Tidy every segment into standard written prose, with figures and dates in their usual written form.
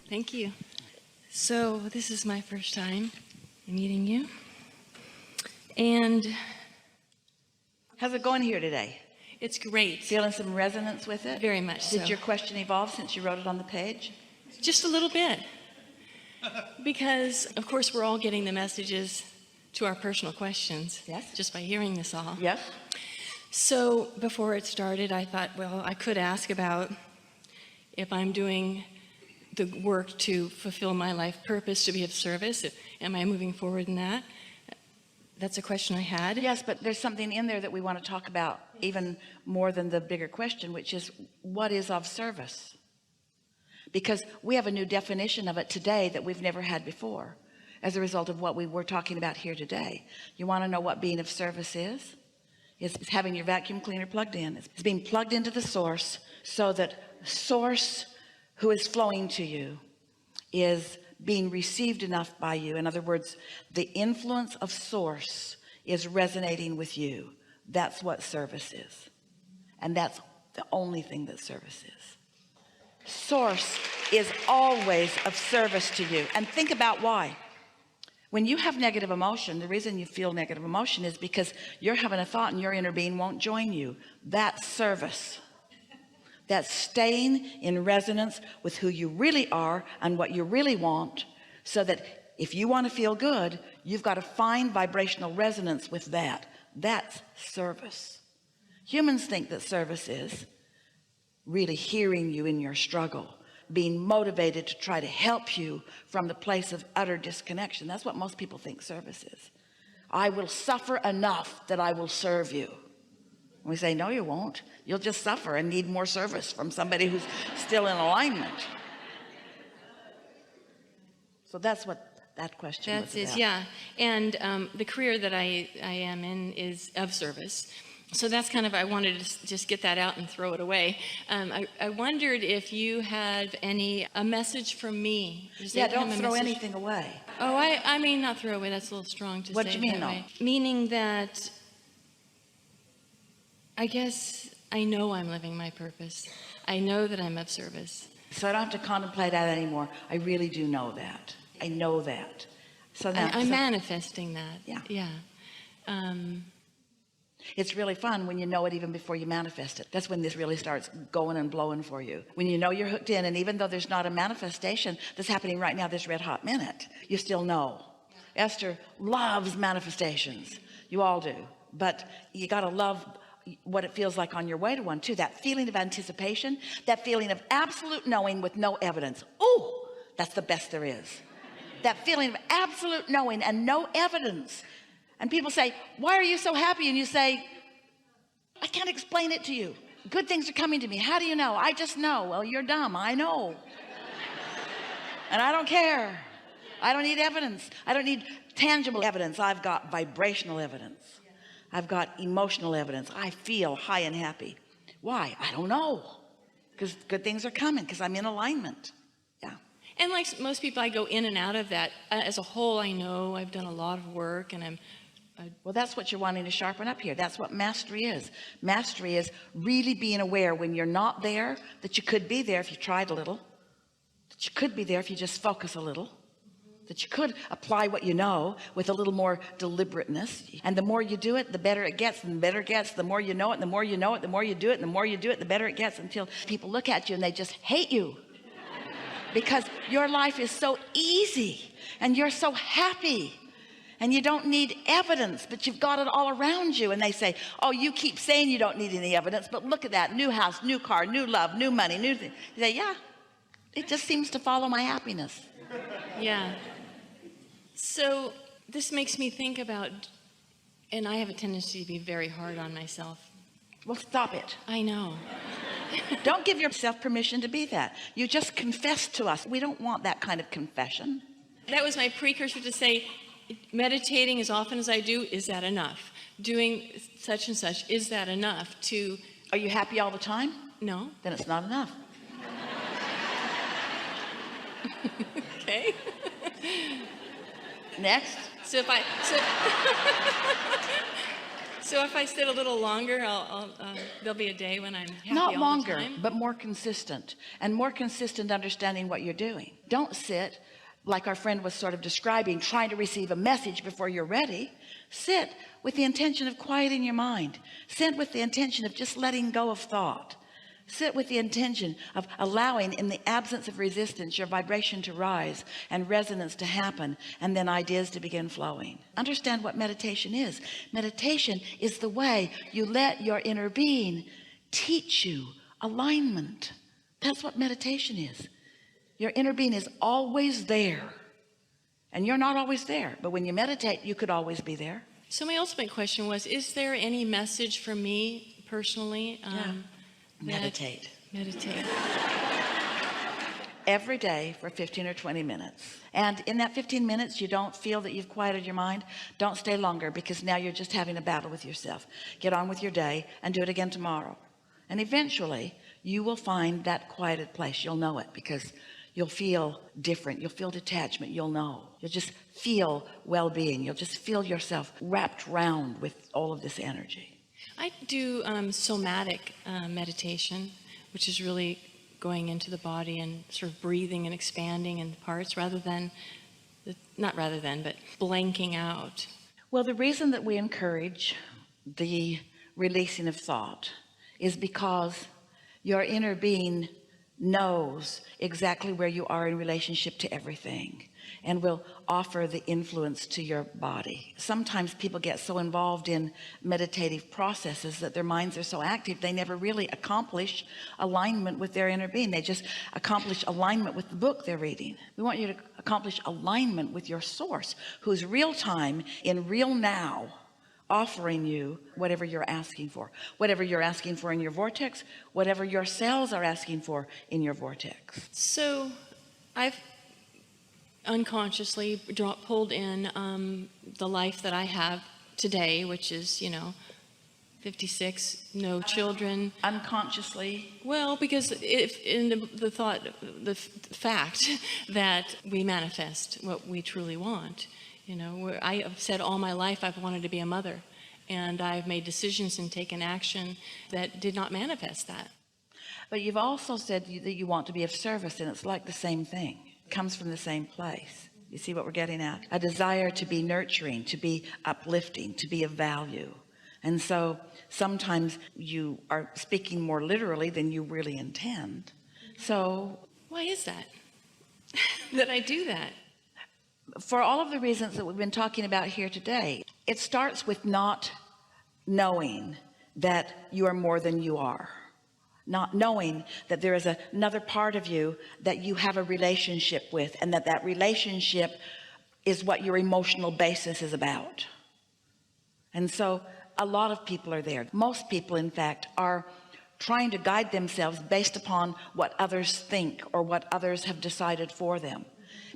Thank you. So this is my first time meeting you. And how's it going here today? It's great. Feeling some resonance with it? Very much so. Did your question evolve since you wrote it on the page? Just a little bit. Because, of course, we're all getting the messages to our personal questions. Yes. Just by hearing this all. Yes. So before it started, I thought, well, I could ask about if I'm doing the work to fulfill my life purpose, to be of service. Am I moving forward in that? That's a question I had. Yes, but there's something in there that we want to talk about even more than the bigger question, which is what is of service? Because we have a new definition of it today that we've never had before as a result of what we were talking about here today. You want to know what being of service is? It's having your vacuum cleaner plugged in. It's being plugged into the source so that source who is flowing to you is being received enough by you. In other words, the influence of source is resonating with you. That's what service is. And that's the only thing that service is. Source is always of service to you. And think about why. When you have negative emotion, the reason you feel negative emotion is because you're having a thought and your inner being won't join you. That's service. That's staying in resonance with who you really are and what you really want, so that if you want to feel good, you've got to find vibrational resonance with that. That's service. Humans think that service is really hearing you in your struggle, being motivated to try to help you from the place of utter disconnection. That's what most people think service is. I will suffer enough that I will serve you. We say, no, you won't. You'll just suffer and need more service from somebody who's still in alignment. So that's what that question was about. Yeah. And the career that I am in is of service. So that's kind of, I wanted to just get that out and throw it away. I wondered if you have a message from me. Yeah, don't throw anything away. Oh, I mean, not throw away. That's a little strong to say. What do you mean, though? Meaning that I guess I know I'm living my purpose. I know that I'm of service. So I don't have to contemplate that anymore. I really do know that. I know that. So now I'm manifesting that. Yeah. It's really fun when you know it even before you manifest it. That's when this really starts going and blowing for you. When you know you're hooked in, and even though there's not a manifestation that's happening right now, this red hot minute, you still know. Esther loves manifestations. You all do. But you got to love what it feels like on your way to one too. That feeling of anticipation, that feeling of absolute knowing with no evidence. Oh, that's the best there is. That feeling of absolute knowing and no evidence. And people say, why are you so happy? And you say, I can't explain it to you. Good things are coming to me. How do you know? I just know. Well, you're dumb. I know. And I don't care. I don't need evidence. I don't need tangible evidence. I've got vibrational evidence. I've got emotional evidence. I feel high and happy. Why? I don't know. Because good things are coming, because I'm in alignment. Yeah. And like most people, I go in and out of that. As a whole, I know I've done a lot of work, and well, that's what you're wanting to sharpen up here. That's what mastery is. Mastery is really being aware when you're not there, that you could be there if you tried a little, that you could be there if you just focus a little, that you could apply what you know with a little more deliberateness. And the more you do it, the better it gets, and the better it gets. The more you know it, the more you know it, the more you do it, and the more you do it, the better it gets, until people look at you and they just hate you because your life is so easy and you're so happy and you don't need evidence, but you've got it all around you. And they say, oh, you keep saying you don't need any evidence, but look at that new house, new car, new love, new money, new thing. You say, yeah, it just seems to follow my happiness. Yeah. So this makes me think about, and I have a tendency to be very hard on myself. Well, stop it. I know. Don't give yourself permission to be that. You just confess to us. We don't want that kind of confession. That was my precursor to say, meditating as often as I do, is that enough? Doing such and such, is that enough to... Are you happy all the time? No. Then it's not enough. Okay. Next. So if I So if I sit a little longer, there'll be a day when I'm happy Not all longer, the time. but more consistent, and more consistent understanding what you're doing. Don't sit like our friend was sort of describing, trying to receive a message before you're ready. Sit with the intention of quieting your mind. Sit with the intention of just letting go of thought. Sit with the intention of allowing, in the absence of resistance, your vibration to rise and resonance to happen, and then ideas to begin flowing. Understand what meditation is. Meditation is the way you let your inner being teach you alignment. That's what meditation is. Your inner being is always there, and you're not always there, but when you meditate, you could always be there. So my ultimate question was, is there any message for me personally? Meditate every day for 15 or 20 minutes, and in that 15 minutes you don't feel that you've quieted your mind, don't stay longer, because now you're just having a battle with yourself. Get on with your day and do it again tomorrow, and eventually you will find that quieted place. You'll know it, because you'll feel different, you'll feel detachment, you'll just feel well-being, you'll just feel yourself wrapped round with all of this energy. I do somatic meditation, which is really going into the body and sort of breathing and expanding in parts but blanking out. Well, the reason that we encourage the releasing of thought is because your inner being knows exactly where you are in relationship to everything, and will offer the influence to your body. Sometimes people get so involved in meditative processes that their minds are so active they never really accomplish alignment with their inner being. They just accomplish alignment with the book they're reading. We want you to accomplish alignment with your source, who's real time, in real now, offering you whatever you're asking for in your vortex, whatever your cells are asking for in your vortex. So I've unconsciously pulled in the life that I have today, which is 56, no children. Unconsciously? Well, because if in the fact that we manifest what we truly want. I have said all my life I've wanted to be a mother, and I've made decisions and taken action that did not manifest that. But you've also said that you want to be of service, and it's like the same thing. It comes from the same place. You see what we're getting at? A desire to be nurturing, to be uplifting, to be of value. And so sometimes you are speaking more literally than you really intend. So why is that that I do that? For all of the reasons that we've been talking about here today, it starts with not knowing that you are more than you are, not knowing that there is another part of you that you have a relationship with, and that relationship is what your emotional basis is about. And so a lot of people are there. Most people, in fact, are trying to guide themselves based upon what others think or what others have decided for them.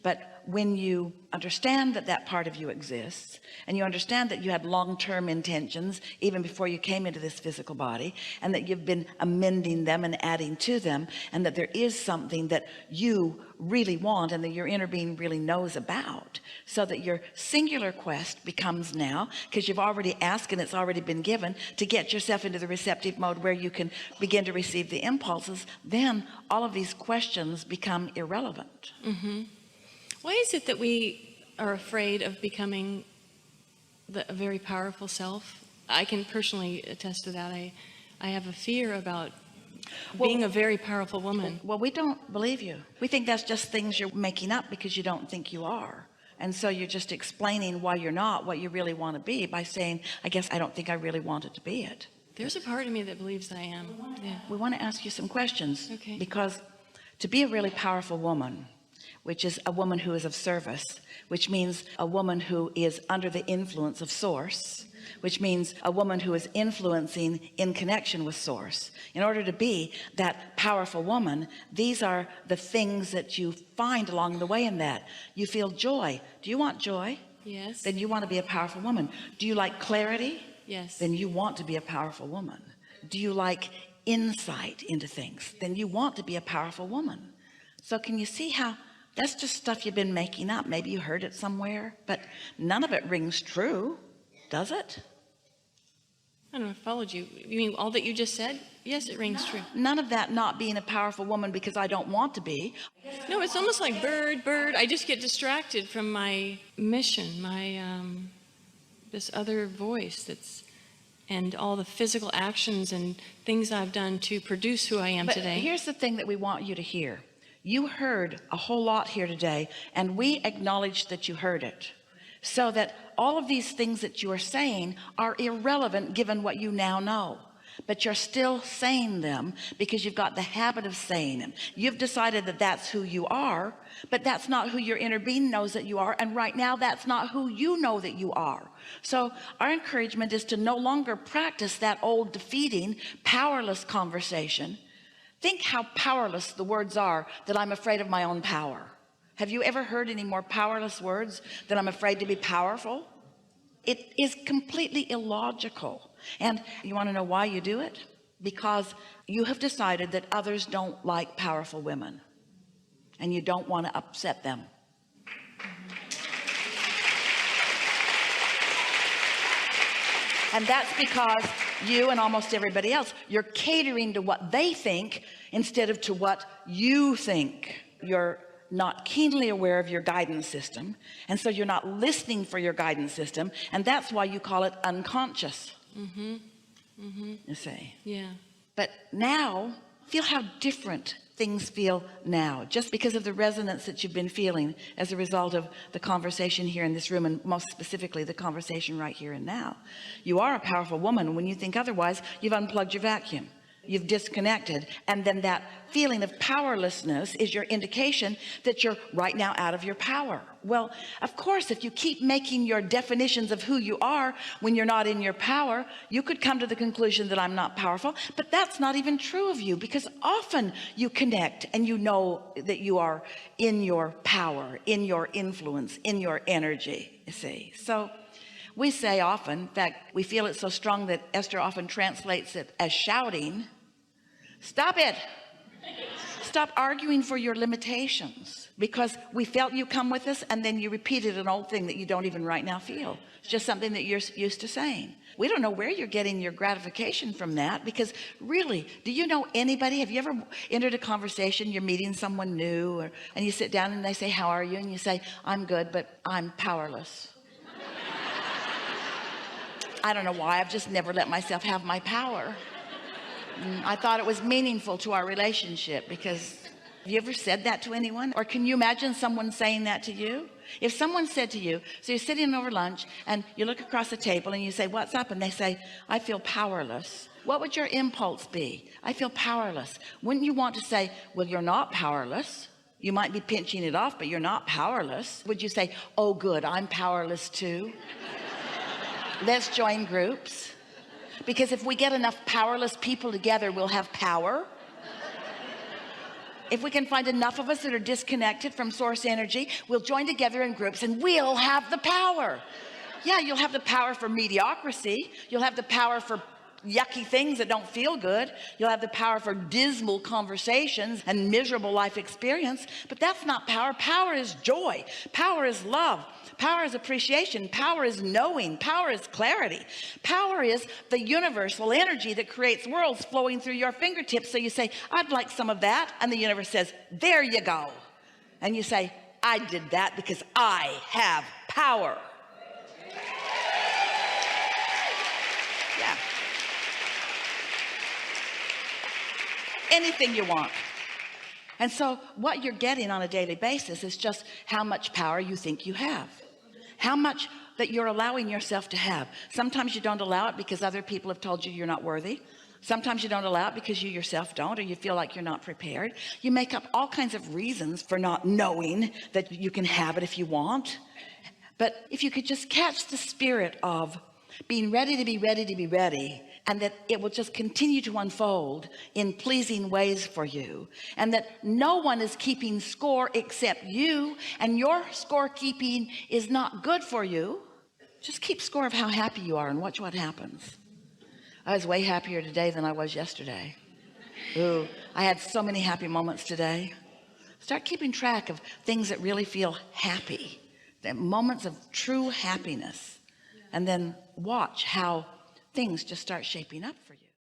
But when you understand that that part of you exists, and you understand that you had long-term intentions even before you came into this physical body, and that you've been amending them and adding to them, and that there is something that you really want and that your inner being really knows about, so that your singular quest becomes now, because you've already asked and it's already been given, to get yourself into the receptive mode where you can begin to receive the impulses, then all of these questions become irrelevant. Why is it that we are afraid of becoming a very powerful self? I can personally attest to that. I have a fear about being a very powerful woman. Well, we don't believe you. We think that's just things you're making up because you don't think you are. And so you're just explaining why you're not what you really want to be by saying, I guess I don't think I really wanted to be it. There's a part of me that believes I am. Yeah. We want to ask you some questions. Okay. Because to be a really powerful woman, which is a woman who is of service, which means a woman who is under the influence of source, which means a woman who is influencing in connection with source. In order to be that powerful woman, these are the things that you find along the way in that. You feel joy. Do you want joy? Yes. Then you want to be a powerful woman. Do you like clarity? Yes. Then you want to be a powerful woman. Do you like insight into things? Then you want to be a powerful woman. So can you see how that's just stuff you've been making up? Maybe you heard it somewhere, but none of it rings true, does it? I don't know, I followed you. You mean all that you just said? Yes, it rings true. None of that not being a powerful woman because I don't want to be. No, it's almost like bird. I just get distracted from my mission, my this other voice and all the physical actions and things I've done to produce who I am But today. here's the thing that we want you to hear. You heard a whole lot here today, and we acknowledge that you heard it, so that all of these things that you are saying are irrelevant given what you now know. But you're still saying them because you've got the habit of saying them. You've decided that that's who you are, but that's not who your inner being knows that you are. And right now, that's not who you know that you are. So our encouragement is to no longer practice that old defeating, powerless conversation. Think how powerless the words are that I'm afraid of my own power. Have you ever heard any more powerless words than I'm afraid to be powerful? It is completely illogical. And you want to know why you do it? Because you have decided that others don't like powerful women, and you don't want to upset them. And that's because you and almost everybody else, you're catering to what they think instead of to what you think. You're not keenly aware of your guidance system, and so you're not listening for your guidance system, and that's why you call it unconscious. You see. Yeah. But now, feel how different things feel now, just because of the resonance that you've been feeling as a result of the conversation here in this room, and most specifically the conversation right here and now. You are a powerful woman. When you think otherwise, you've unplugged your vacuum, you've disconnected, and then that feeling of powerlessness is your indication that you're right now out of your power. Well, of course, if you keep making your definitions of who you are when you're not in your power, you could come to the conclusion that I'm not powerful, but that's not even true of you, because often you connect and you know that you are in your power, in your influence, in your energy, you see. So we say often, in fact, we feel it so strong that Esther often translates it as shouting, stop it. Stop arguing for your limitations, because we felt you come with us, and then you repeated an old thing that you don't even right now feel. It's just something that you're used to saying. We don't know where you're getting your gratification from that, because really, do you know anybody? Have you ever entered a conversation, you're meeting someone new, and you sit down and they say, how are you? And you say, I'm good, but I'm powerless. I don't know why, I've just never let myself have my power. I thought it was meaningful to our relationship. Because have you ever said that to anyone? Or can you imagine someone saying that to you? If someone said to you, so you're sitting over lunch and you look across the table and you say, what's up? And they say, I feel powerless. What would your impulse be? I feel powerless. Wouldn't you want to say, well, you're not powerless. You might be pinching it off, but you're not powerless. Would you say, oh good, I'm powerless too? Let's join groups. Because if we get enough powerless people together, we'll have power. If we can find enough of us that are disconnected from source energy, we'll join together in groups and we'll have the power. Yeah, you'll have the power for mediocrity. You'll have the power for yucky things that don't feel good. You'll have the power for dismal conversations and miserable life experience. But that's not power. Power is joy. Power is love. Power is appreciation. Power is knowing. Power is clarity. Power is the universal energy that creates worlds flowing through your fingertips. So you say, I'd like some of that. And the universe says, there you go. And you say, I did that because I have power. Yeah. Anything you want. And so what you're getting on a daily basis is just how much power you think you have, how much that you're allowing yourself to have. Sometimes you don't allow it because other people have told you you're not worthy. Sometimes you don't allow it because you yourself don't, or you feel like you're not prepared. You make up all kinds of reasons for not knowing that you can have it if you want. But if you could just catch the spirit of being ready to be ready to be ready, and that it will just continue to unfold in pleasing ways for you, and that no one is keeping score except you, and your scorekeeping is not good for you. Just keep score of how happy you are and watch what happens. I was way happier today than I was yesterday. Ooh, I had so many happy moments today. Start keeping track of things that really feel happy, the moments of true happiness, and then watch how things just start shaping up for you.